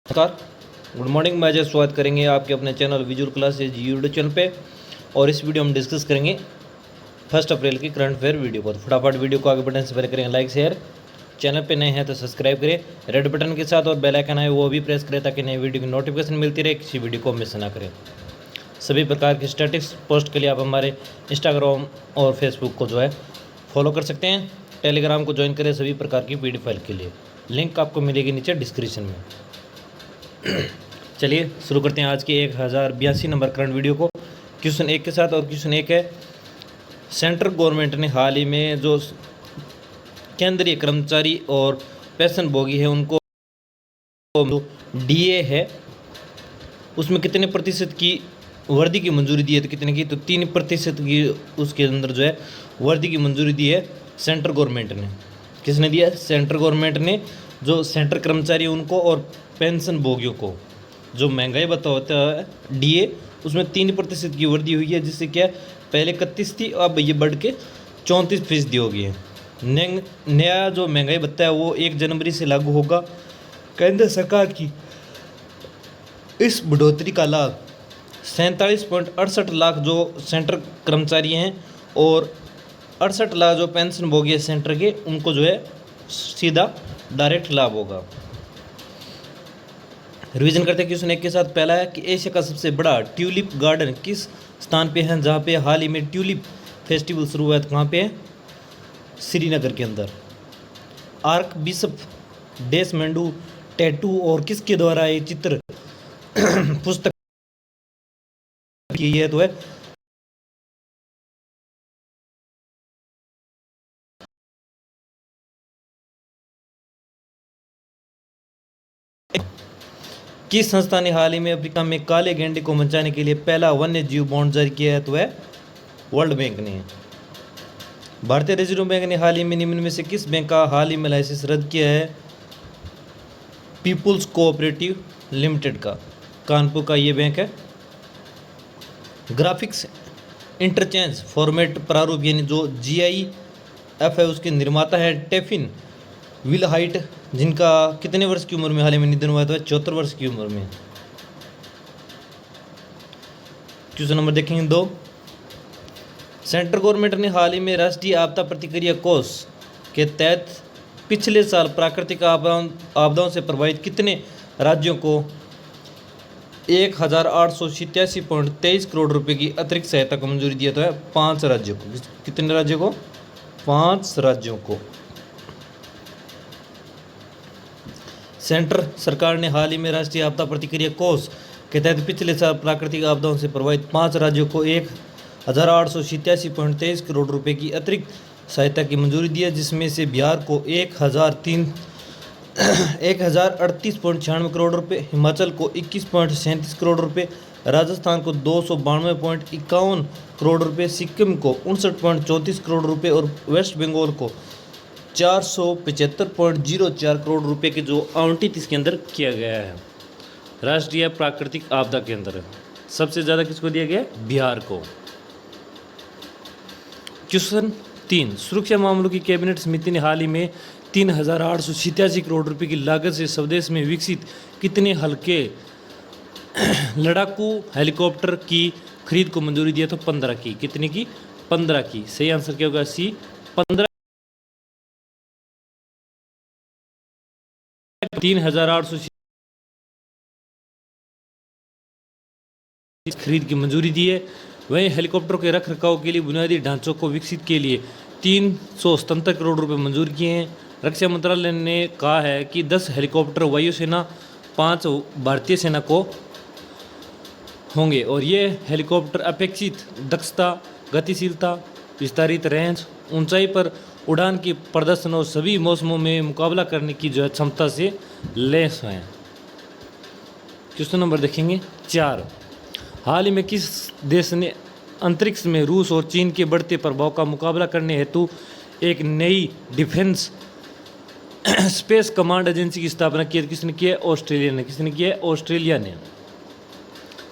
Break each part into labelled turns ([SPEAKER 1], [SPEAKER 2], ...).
[SPEAKER 1] नमस्कार, good morning. मैं आज स्वागत करेंगे आपके अपने channel visual classes YouTube channel पे। और इस वीडियो में डिस्कस करेंगे 1 अप्रैल की करंट अफेयर वीडियो को। तो फटाफट वीडियो को आगे बढ़ने से पहले करेंगे लाइक शेयर, चैनल पे नए हैं तो सब्सक्राइब करें रेड बटन के साथ, और बेल आइकन है वो भी प्रेस करें ताकि नए वीडियो की नोटिफिकेशन मिलती रहे, किसी वीडियो को मिस ना करें। सभी प्रकार की स्टैटिक्स पोस्ट के लिए आप हमारे इंस्टाग्राम और फेसबुक को जो है फॉलो कर सकते हैं। टेलीग्राम को ज्वाइन करें सभी प्रकार की PDF फाइल के लिए, लिंक आपको मिलेगी नीचे डिस्क्रिप्शन में। चलिए शुरू करते हैं आज के 1082 नंबर करंट वीडियो को क्वेश्चन 1 के साथ। और क्वेश्चन 1 है, सेंट्रल गवर्नमेंट ने हाल ही में जो केंद्रीय कर्मचारी और पेंशनभोगी है उनको DA है उसमें कितने प्रतिशत की वर्दी की मंजूरी दी है? तो कितने की? तो 3% की उसके अंदर जो है वर्दी की मंजूरी दी है सेंट्रल गवर्नमेंट ने। किसने दिया? सेंट्रल गवर्नमेंट ने। जो सेंट्रल कर्मचारी उनको और पेंशन भोगियों को जो महंगाई भत्ता होता है DA, उसमें 3% की वृद्धि हुई है, जिससे क्या पहले 31 थी, अब ये बढ़ के 34% हो गई है। नया जो महंगाई भत्ता है वो 1 जनवरी से लागू होगा। केंद्र सरकार की इस बढ़ोतरी का लाभ 47.68 लाख जो सेंट्रल कर्मचारी हैं और 68 लाख जो पेंशन भोगी है सेंटर के, उनको जो है सीधा डायरेक्ट लाभ होगा। रिवीजन करते हैं क्वेश्चन 1 के साथ। पहला है कि एशिया का सबसे बड़ा ट्यूलिप गार्डन किस स्थान पे है? जहाँ पे हाल ही में ट्यूलिप फेस्टिवल शुरू हुआ है, तो कहाँ पे है? श्रीनगर के अंदर। आर्क बिशप डेसमेंडू टैटू और किसके द्वारा ये चित्र पुस्तक की है? तो है किस संस्था ने हाल ही में अफ्रीका में काले गेंडे को बचाने के लिए पहला वन्य जीव बॉन्ड जारी किया है? तो है वर्ल्ड बैंक ने। भारतीय रिजर्व बैंक ने हाल ही में निम्न में से किस बैंक का हाल ही में लाइसेंस रद्द किया है? पीपुल्स कोऑपरेटिव लिमिटेड का, कानपुर का ये बैंक है। ग्राफिक्स इंटरचेंज फॉर्मेट प्रारूप यानी जो GIF है उसके निर्माता है टेफिन विलहाइट, जिनका कितने वर्ष की उम्र में हाल ही में निधन हुआ? तो 74 वर्ष की उम्र में। क्वेश्चन नंबर देखेंगे 2। सेंट्रल गवर्नमेंट ने हाल ही में राष्ट्रीय आपदा प्रतिक्रिया कोष के तहत पिछले साल प्राकृतिक आपदाओं से प्रभावित कितने राज्यों को 1887.23 करोड़ रुपए की अतिरिक्त सहायता को मंजूरी दिया? तो है 5 राज्यों को। कितने राज्यों को? 5 राज्यों को। सेंट्रल सरकार ने हाल ही में राष्ट्रीय आपदा प्रतिक्रिया कोष के तहत पिछले साल प्राकृतिक आपदाओं से प्रभावित 5 राज्यों को 1887.23 करोड़ रुपए की अतिरिक्त सहायता की मंजूरी दी है, जिसमें से बिहार को 1038.96 करोड़ रुपए, हिमाचल को 21.37 करोड़ रुपए, राजस्थान को 292.51 करोड़ रुपए, सिक्किम को 59.34 करोड़ रुपए और वेस्ट बंगाल को 475.04 करोड़ रुपए के जो आवंटित इसके अंदर किया गया है। राष्ट्रीय प्राकृतिक आपदा के अंदर सबसे ज़्यादा किसको दिया गया? बिहार को। क्वेश्चन 3, सुरक्षा मामलों की कैबिनेट समिति ने हाल ही में 3887 करोड़ रुपए की लागत से स्वदेश में विकसित कितने हल्के लड़ाकू हेलीकॉप्टर की खरीद को मंजूरी दिया? तो 15 की। कितने की? 15 की। सही आंसर क्या होगा? C 15। 3887 खरीद की मंजूरी दी है। वहीं हेलीकॉप्टर के रख रखाव के लिए बुनियादी ढांचों को विकसित के लिए 377 करोड़ रुपए मंजूर किए हैं। रक्षा मंत्रालय ने कहा है कि 10 हेलीकॉप्टर वायुसेना 5 भारतीय सेना को होंगे और ये हेलीकॉप्टर अपेक्षित दक्षता, गतिशीलता, विस्तारित रेंज, ऊंचाई पर उड़ान की प्रदर्शन और सभी मौसमों में मुकाबला करने की जो है क्षमता से लैस हैं। क्वेश्चन नंबर देखेंगे 4। हाल ही में किस देश ने अंतरिक्ष में रूस और चीन के बढ़ते प्रभाव का मुकाबला करने हेतु एक नई डिफेंस स्पेस कमांड एजेंसी की स्थापना की? किसने की है? ऑस्ट्रेलिया ने। किसने की है? ऑस्ट्रेलिया ने।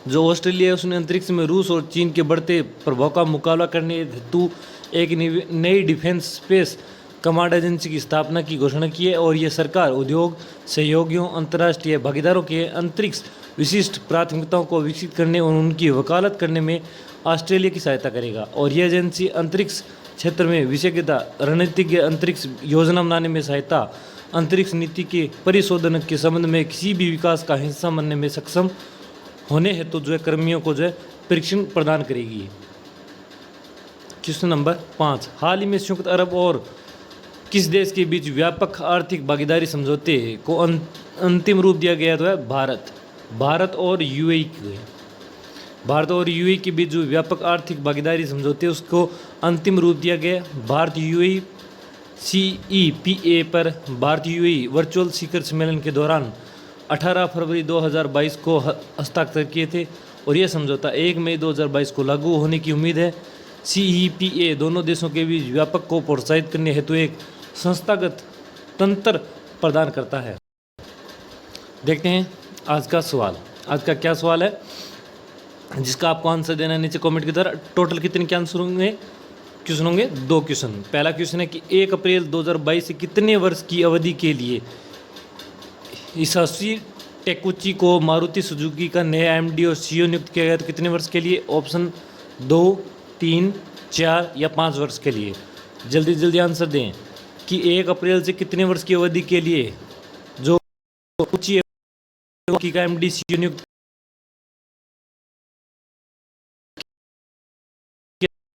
[SPEAKER 1] जो ऑस्ट्रेलिया है उसने अंतरिक्ष में रूस और चीन के बढ़ते प्रभाव का मुकाबला करने हेतु एक नई डिफेंस स्पेस कमांड एजेंसी की स्थापना की घोषणा की है और ये सरकार उद्योग सहयोगियों अंतर्राष्ट्रीय भागीदारों के अंतरिक्ष विशिष्ट प्राथमिकताओं को विकसित करने और उनकी वकालत करने में ऑस्ट्रेलिया की सहायता करेगा। और यह एजेंसी अंतरिक्ष क्षेत्र में विशेषज्ञता, रणनीतिज्ञ, अंतरिक्ष योजना बनाने में सहायता, अंतरिक्ष नीति के परिशोधन के संबंध में किसी भी विकास का हिस्सा बनने में सक्षम होने हेतु जो है कर्मियों को जो है प्रशिक्षण प्रदान करेगी। क्वेश्चन नंबर 5, हाल ही में संयुक्त अरब और किस देश के बीच व्यापक आर्थिक भागीदारी समझौते को अंतिम रूप दिया गया? तो है भारत और यूएई के बीच जो व्यापक आर्थिक भागीदारी समझौते उसको अंतिम रूप दिया गया। भारत यूएई CEPA पर भारत यूएई वर्चुअल शिखर सम्मेलन के दौरान 18 फरवरी 2022 को हस्ताक्षर किए थे और यह समझौता 1 मई 2022 को लागू होने की उम्मीद है। CEPA दोनों देशों के बीच व्यापक को प्रोत्साहित करने हेतु एक संस्थागत तंत्र प्रदान करता है। देखते हैं आज का सवाल। आज का क्या सवाल है जिसका आपको आंसर देना है नीचे कमेंट की तरह। टोटल कितने के आंसर होंगे? क्वेश्चन होंगे 2 क्वेश्चन। पहला क्वेश्चन है कि 1 अप्रैल 2022 से कितने वर्ष की अवधि के लिए हिसाशी टेकुची को मारुति सुजुकी का नया MD और CEO नियुक्त किया गया? तो कितने वर्ष के लिए? ऑप्शन 2, 3, 4 या 5 वर्ष के लिए। जल्दी जल्दी आंसर दें कि 1 अप्रैल से कितने वर्ष की अवधि के लिए जो टेकुची का MD CEO नियुक्त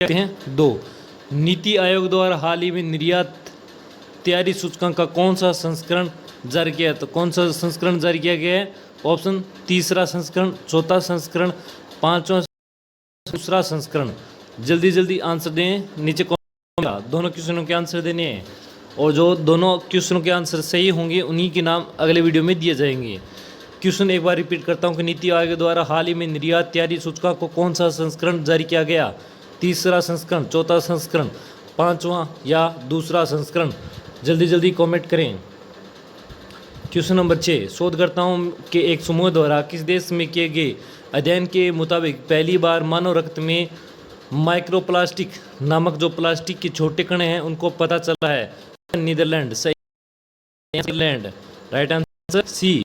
[SPEAKER 1] किया हैं? 2, नीति आयोग द्वारा हाल ही में निर्यात तैयारी सूचकांक का कौन सा संस्करण जारी किया? तो कौन सा संस्करण जारी किया गया है? ऑप्शन 3रा संस्करण, 4था संस्करण, 5वां, दूसरा संस्करण। जल्दी जल्दी आंसर दें नीचे कमेंट। दोनों क्वेश्चनों के आंसर देने हैं और जो दोनों क्वेश्चनों के आंसर सही होंगे उन्हीं के नाम अगले वीडियो में दिए जाएंगे। क्वेश्चन एक बार रिपीट करता हूं कि नीति आयोग द्वारा हाल ही में निर्यात तैयारी सूचकांक को कौन सा संस्करण जारी किया गया? 3रा संस्करण, 4था संस्करण, 5वां या दूसरा संस्करण। जल्दी जल्दी कमेंट करें। क्वेश्चन नंबर 6, शोधकर्ताओं के एक समूह द्वारा किस देश में किए गए अध्ययन के मुताबिक पहली बार मानव रक्त में माइक्रोप्लास्टिक नामक जो प्लास्टिक के छोटे कण हैं उनको पता चला है? नीदरलैंड। सही, नीदरलैंड। Right answer C.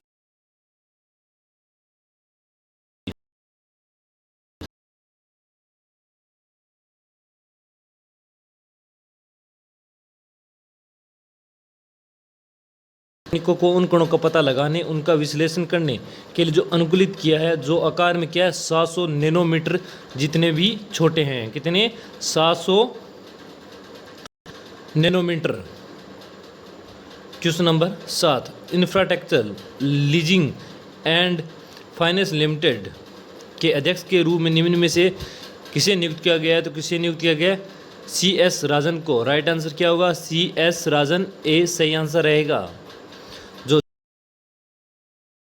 [SPEAKER 1] को उन कणों का पता लगाने, उनका विश्लेषण करने के लिए जो अनुकूलित किया है, जो आकार में क्या है 700 नैनोमीटर जितने भी छोटे हैं। कितने? 700 nanometre. Question number 7, infrastructure leasing and finance limited के अध्यक्ष के रूप में निम्न में से किसे नियुक्त किया गया है? तो किसे नियुक्त किया गया? CS राजन को। राइट आंसर क्या होगा? CS राजन ए सही आंसर रहेगा।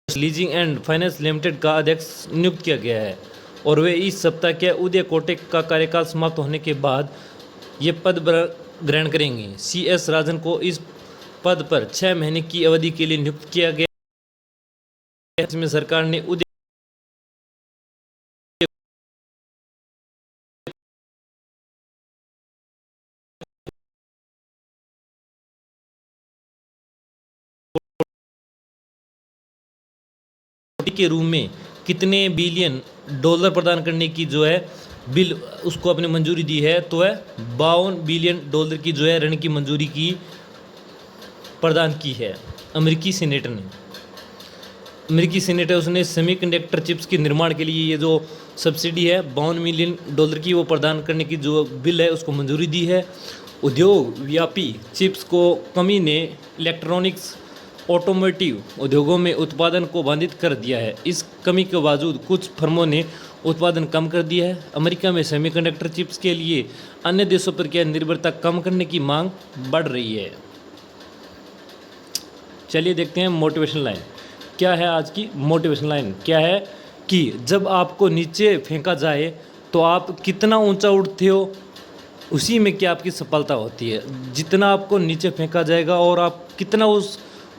[SPEAKER 1] लीजिंग एंड फाइनेंस लिमिटेड का अध्यक्ष नियुक्त किया गया है और वे इस सप्ताह के उदय कोटेक का कार्यकाल समाप्त होने के बाद ये पद ग्रहण करेंगे। CS राजन को इस पद पर 6 महीने की अवधि के लिए नियुक्त किया गया। इसमें सरकार ने उदय के रूप में कितने बिलियन डॉलर प्रदान करने की जो है बिल उसको अपनी मंजूरी दी है? तो है 52 बिलियन डॉलर की जो है ऋण की मंजूरी की प्रदान की है अमेरिकी सीनेट ने। अमेरिकी सीनेट है उसने सेमीकंडक्टर चिप्स के निर्माण के लिए ये जो सब्सिडी है 52 मिलियन डॉलर की वो प्रदान करने की जो बिल है उसको मंजूरी दी है। उद्योग व्यापी चिप्स को कमी ने इलेक्ट्रॉनिक्स ऑटोमोटिव उद्योगों में उत्पादन को बाधित कर दिया है। इस कमी के बावजूद कुछ फर्मों ने उत्पादन कम कर दिया है। अमेरिका में सेमीकंडक्टर चिप्स के लिए अन्य देशों पर क्या निर्भरता कम करने की मांग बढ़ रही है। चलिए देखते हैं मोटिवेशन लाइन क्या है। आज की मोटिवेशन लाइन क्या है कि जब आपको नीचे फेंका जाए तो आप कितना ऊंचा उठते हो उसी में क्या आपकी सफलता होती है। जितना आपको नीचे फेंका जाएगा और आप कितना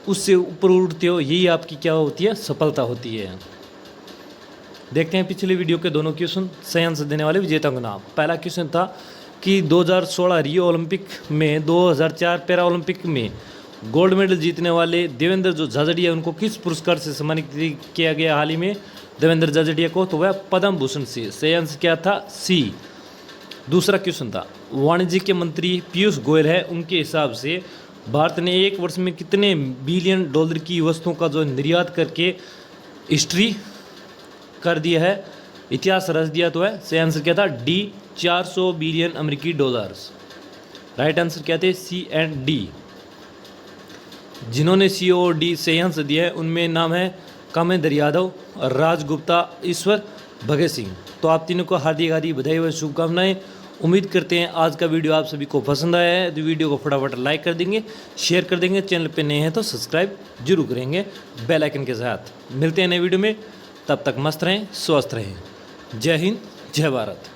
[SPEAKER 1] उससे ऊपर उठते हो यही आपकी क्या होती है? सफलता होती है। देखते हैं पिछले वीडियो के दोनों क्वेश्चन। सही आंसर देने वाले विजेता का नाम। पहला क्वेश्चन था कि 2016 रियो ओलंपिक में 2004 पैरा ओलंपिक में गोल्ड मेडल जीतने वाले देवेंद्र जो झाझड़िया उनको किस पुरस्कार से सम्मानित किया गया हाल ही में देवेंद्र झाझड़िया को, तो वह पद्म भूषण से। सही आंसर क्या था? सी। दूसरा क्वेश्चन था वाणिज्य मंत्री पीयूष गोयल है, उनके हिसाब से भारत ने एक वर्ष में कितने बिलियन डॉलर की वस्तुओं का जो निर्यात करके हिस्ट्री कर दिया है, इतिहास रच दिया तो है। सही आंसर क्या था? डी, 400 बिलियन अमेरिकी डॉलर्स। राइट आंसर क्या थे? सी एंड डी। जिन्होंने सी और डी सही आंसर दिया है उनमें नाम है कामेंद्र यादव, राज गुप्ता, ईश्वर भगत सिंह। तो आप तीनों को हार्दिक हार्दिक बधाई व शुभकामनाएं। उम्मीद करते हैं आज का वीडियो आप सभी को पसंद आया है, तो वीडियो को फटाफट लाइक कर देंगे, शेयर कर देंगे, चैनल पे नए हैं तो सब्सक्राइब जरूर करेंगे बेल आइकन के साथ। मिलते हैं नए वीडियो में, तब तक मस्त रहें, स्वस्थ रहें। जय हिंद, जय भारत।